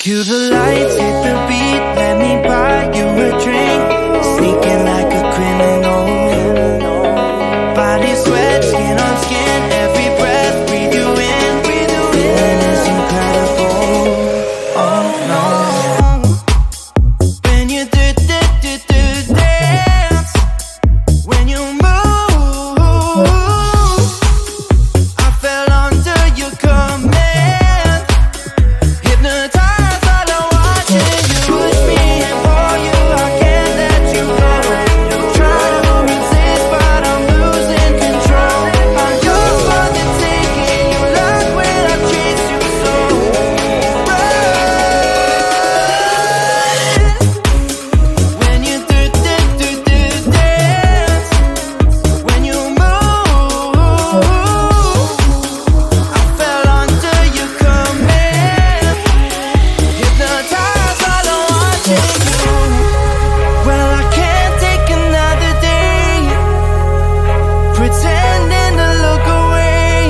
Cue the lights, hit the beat, let me buy you a drink. Sneaking like a criminal. Body sweat, skin on skin, every breath, breathe you in. Feeling is incredible. Oh no. When you do dance, when you move, I fell under your command. Hypnotized, all I'm watching you. Push me and pull you, I can't let you go. Try to resist, but I'm losing control. I'm yours for the taking, you love when I chase you so. When you do dance, when you move, I fell under your command. Hypnotized, all I'm watching you. Well, I can't take another day pretending to look away,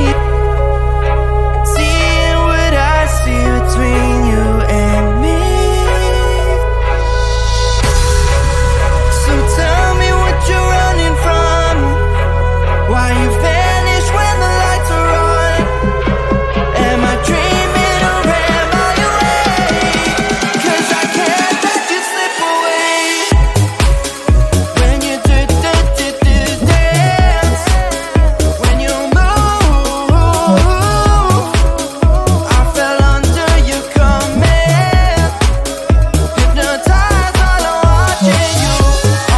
seeing what I see between you and me. So tell me what you're running from, why you vanish when the lights are on. Am I dreaming or am I awake? 'Cause I can't let you slip away. When you do dance, when you move, I fell under your command. Hypnotized, all I'm watching you.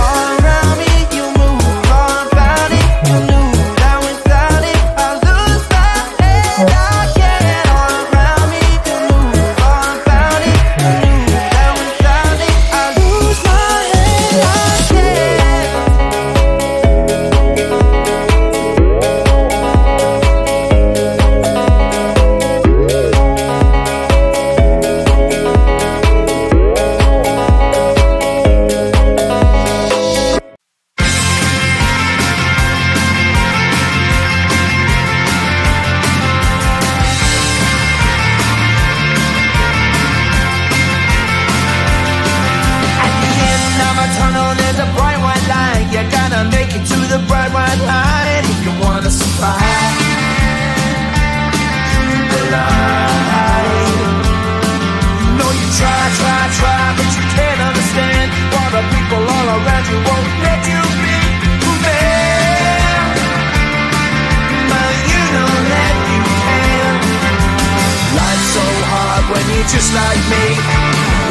All around me, you move, all about it. You knew that without it, I lose my head. I can't. All around me, you move, all about it. You knew that without it, I lose my head. I can't. At the end of a tunnel, there's a bright white light. You're gonna make it to the bright white light if you wanna survive. The light. You know you try, but you can't understand why the people all around you won't let you be who they are. But you know that you can. Life's so hard when you're just like me,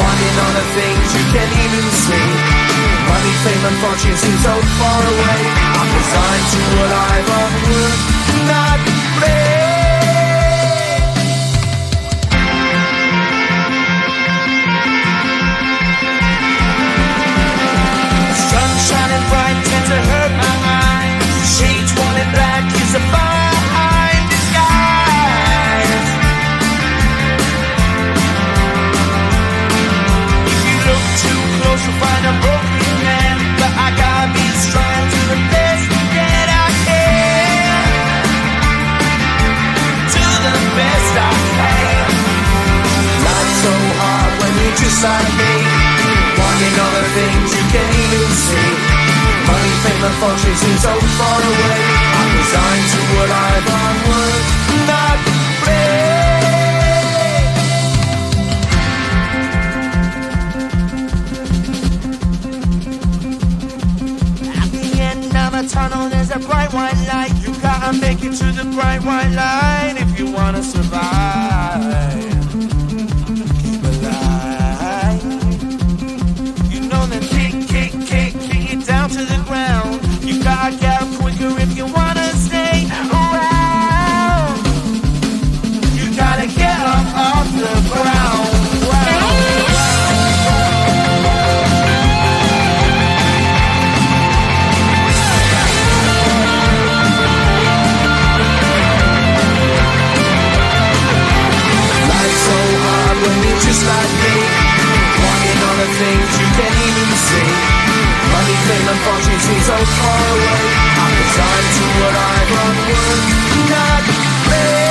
wanting all the things you can't even see. Money, fame, and fortune seem so far away. I'm resigned to a life of work, not play. Sun shining bright tends to hurt my eyes. Shades worn in black is a fine disguise. If you look too close, you'll find a broken man. But I gotta be strong to the best that I can. To the best I can. Life's so hard when you're just like me, wanting all the things you can't even see. Money, fame, and fortune seem so far away. I'm resigned to a life on work, not play. At the end of a tunnel, there's a bright white light. You gotta make it to the bright white light if you wanna survive. Keep alive. You know that kick it down to the ground. You gotta get up quicker if you wanna stay around. You gotta get up off the ground. Life's so hard when you're just like me, wanting all the things you can't even see. Money, fame, and fortune seem so far away. I'm resigned to what I've on work, not play.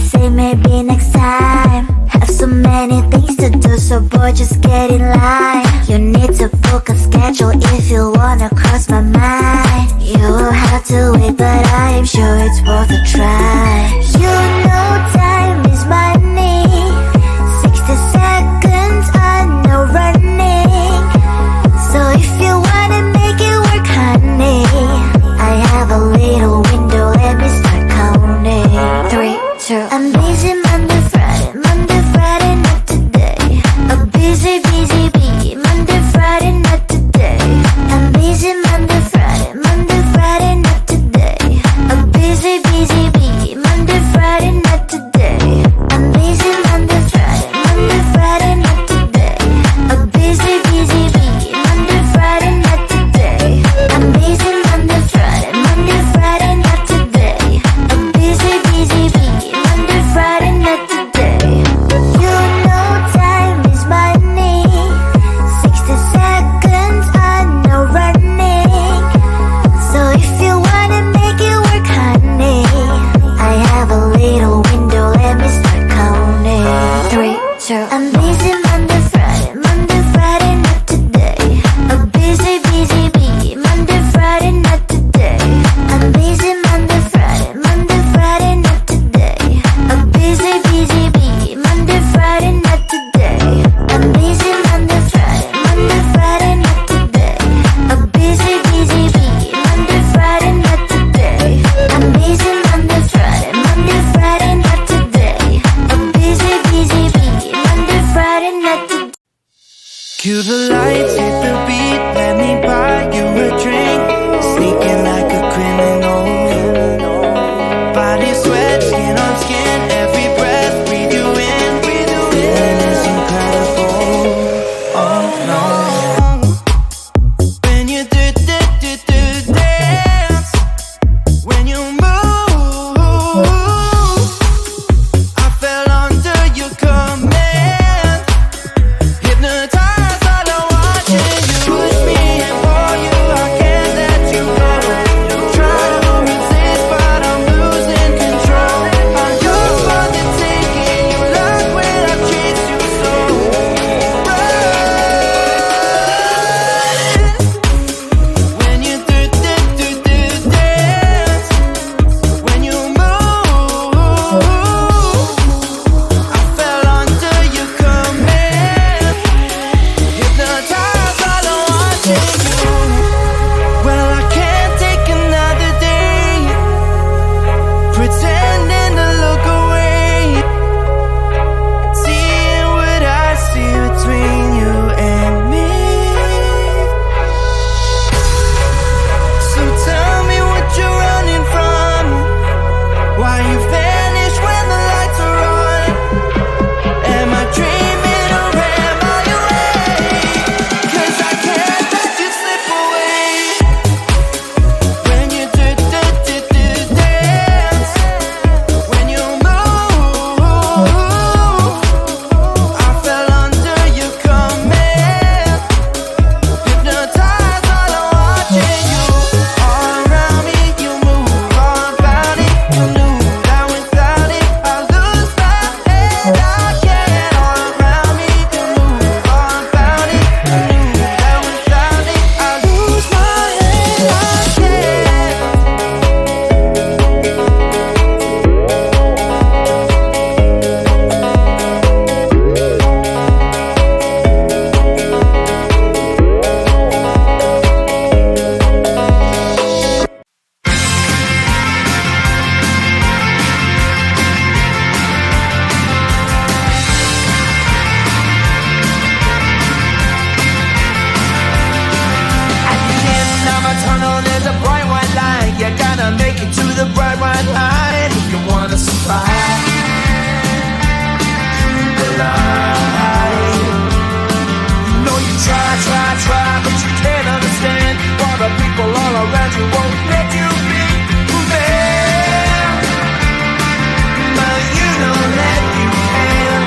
say maybe next time. Have so many things to do, so boy, just get in line. You need to book a schedule if you wanna cross my mind. You will have to wait, but I am sure it's worth a try. You know time is money. 60 seconds, I know running. So if you wanna make it work, honey, I have a little window, let me start counting. 3, 2, I'm busy Monday, Friday, not today. A busy, bee, Monday, Friday, not today. I'm busy Monday, Friday, not today. A busy, bee, Monday, Friday, not today. I'm busy Monday, Friday, not today. A busy, bee, Monday, Friday, not today. I'm busy Monday, Friday, not today. A busy, bee, Monday, Friday, not today. You know time is money. 60 seconds, I know running. So if you wanna make it work, honey, I have a little window, let me start counting. 3, 2, I'm busy Monday, Friday, not today. A busy, bee, Monday, Friday, not today. I'm busy Monday, Friday, not today. A busy, bee, Monday, Friday, not today. I'm busy Monday, Friday, not today. A busy, bee, Monday, Friday, not today. I'm busy Monday, Friday, not today. A busy, bee, Monday, Friday, not today. Cue the lights, hit the beat, let me buy you a drink. Sneaking like a criminal. Body sweat, skin on skin, every breath, breathe you in. Feeling is incredible. Oh no. When you do dance, when you move, I fell under your command. Hypnotized, all I'm watching you. Push me and pull you, I can't let you go. Try to resist, but I'm losing control. I'm yours for the taking. You love when I chase you so. When you do dance, when you move, I fell under your command. Hypnotized, all I'm watching you. Well, I can't take another day pretending to look away, seeing what I see between you and me. So tell me what you're running from, why you vanish when the lights are on. Am I dreaming or am I awake? 'Cause I can't let you slip away. When you do dance, when you move, I fell under your command. Hypnotized, all I'm watching you. All around me, you move, all about it. You knew that without it, I lose my head. I can't. All around me, you move, all about it. You knew that without it, I lose my head. I can't. At the end of a tunnel, there's a bright white light. You gotta make it to the bright white light if you wanna survive. The light. You know you try, but you can't understand why the people all around you won't let you be who they are. But you know that you can.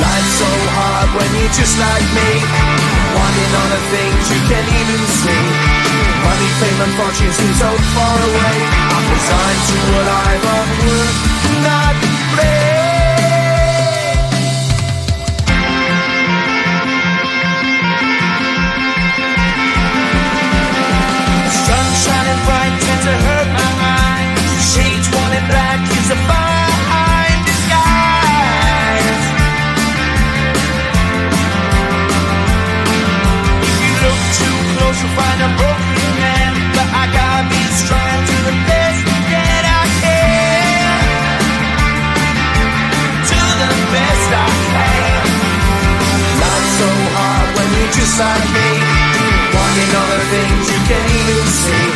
Life's so hard when you're just like me. wanting all the things you can't even see. Money, fame and fortune seem so far away. I'm resigned to what I've unworked, not play. Sun shining bright tends to hurt my mind. Shades worn in black is a fine disguise. If you look too close you'll find a broken man, but I gotta be strong to the best that I can. To the best I can. Life's so hard when you're just like me, wanting all the things you can't even see.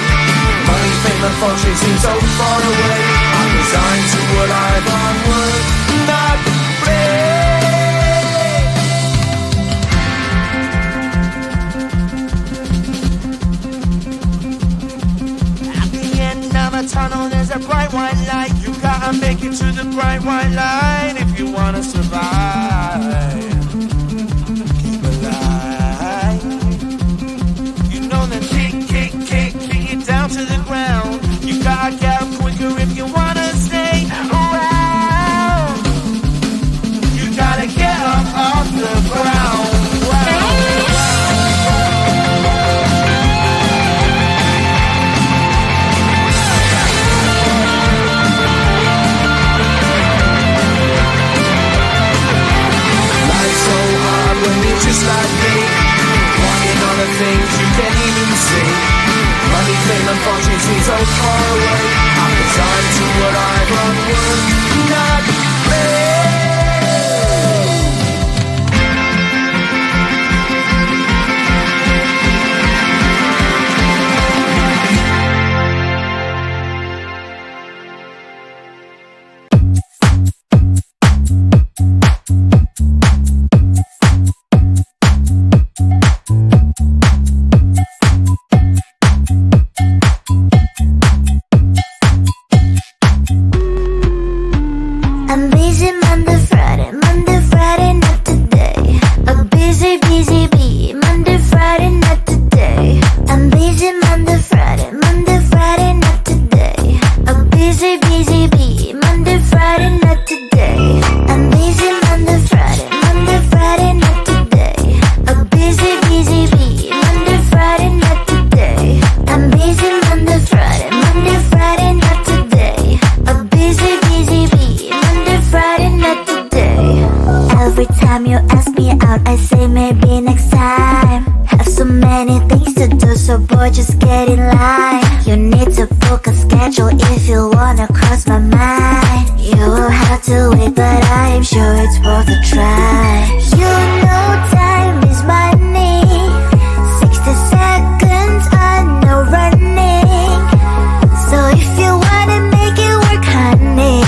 Money, fame and fortune seem so far away. I'm resigned to what I've unworked, not play. At the end of a tunnel there's a bright white light. You gotta make it to the bright white light if you wanna survive. Keep alive. You know the kick down to the ground. You gotta get up quicker if you wanna stay around. You gotta get up off the ground. Life's so hard when you're just like me, wanting all the things you can't even see. Money, fame and fortune seem so far away. I'm resigned to what I've unworked, not play. I'm busy Monday, Friday, not today. A busy bee, Monday, Friday, not today. I'm busy Monday, Friday, not today. A busy bee, Monday, Friday, not today. I'm busy Monday, Friday, not today. A busy bee, Monday, Friday, not today. I'm busy Monday, Friday, not today. A busy bee, Monday, Friday, not today. Every time you ask me out, I say maybe next time. Have so many things to do, so boy, just get in line. You need to book a schedule if you wanna cross my mind. You will have to wait, but I am sure it's worth a try. You know time is money. 60 seconds on no running. So if you wanna make it work, honey,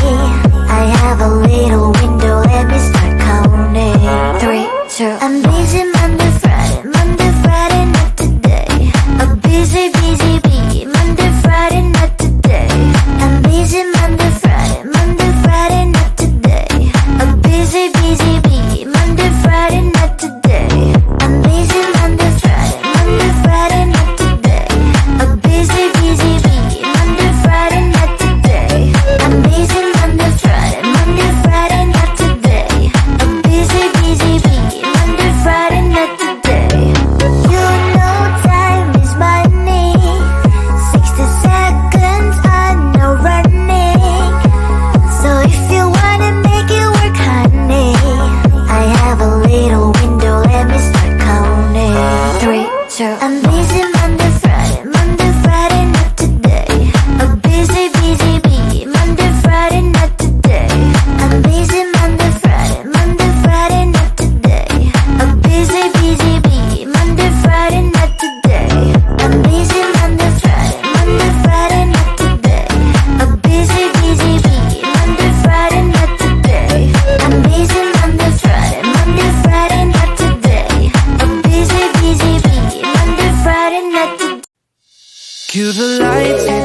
I have a little window, let me start counting. 3, 2, I'm busy Monday, Friday, not today. A busy bee, Monday, Friday, not today. I'm busy Monday, Friday, not today. A busy bee, Monday, Friday, not today. I'm busy Monday, Friday, not today. A busy bee, Monday, Friday, not today. I'm busy Monday, Friday, not today. A busy bee, Monday, Friday, not today. You know time is money. 60 seconds on no running. So if you wanna make it work, honey, I have a little window, let me start counting. 3, 2, I'm busy Monday, Friday, not today. A busy bee, Monday, Friday, not today. I'm busy Monday, Friday, not today. A busy bee, Monday, Friday, not today. I'm busy Monday, Friday, not today. A busy bee, Monday, Friday, not today. I'm busy Monday, Friday, not today. A busy bee, Monday, Friday, not today. Cue the lights.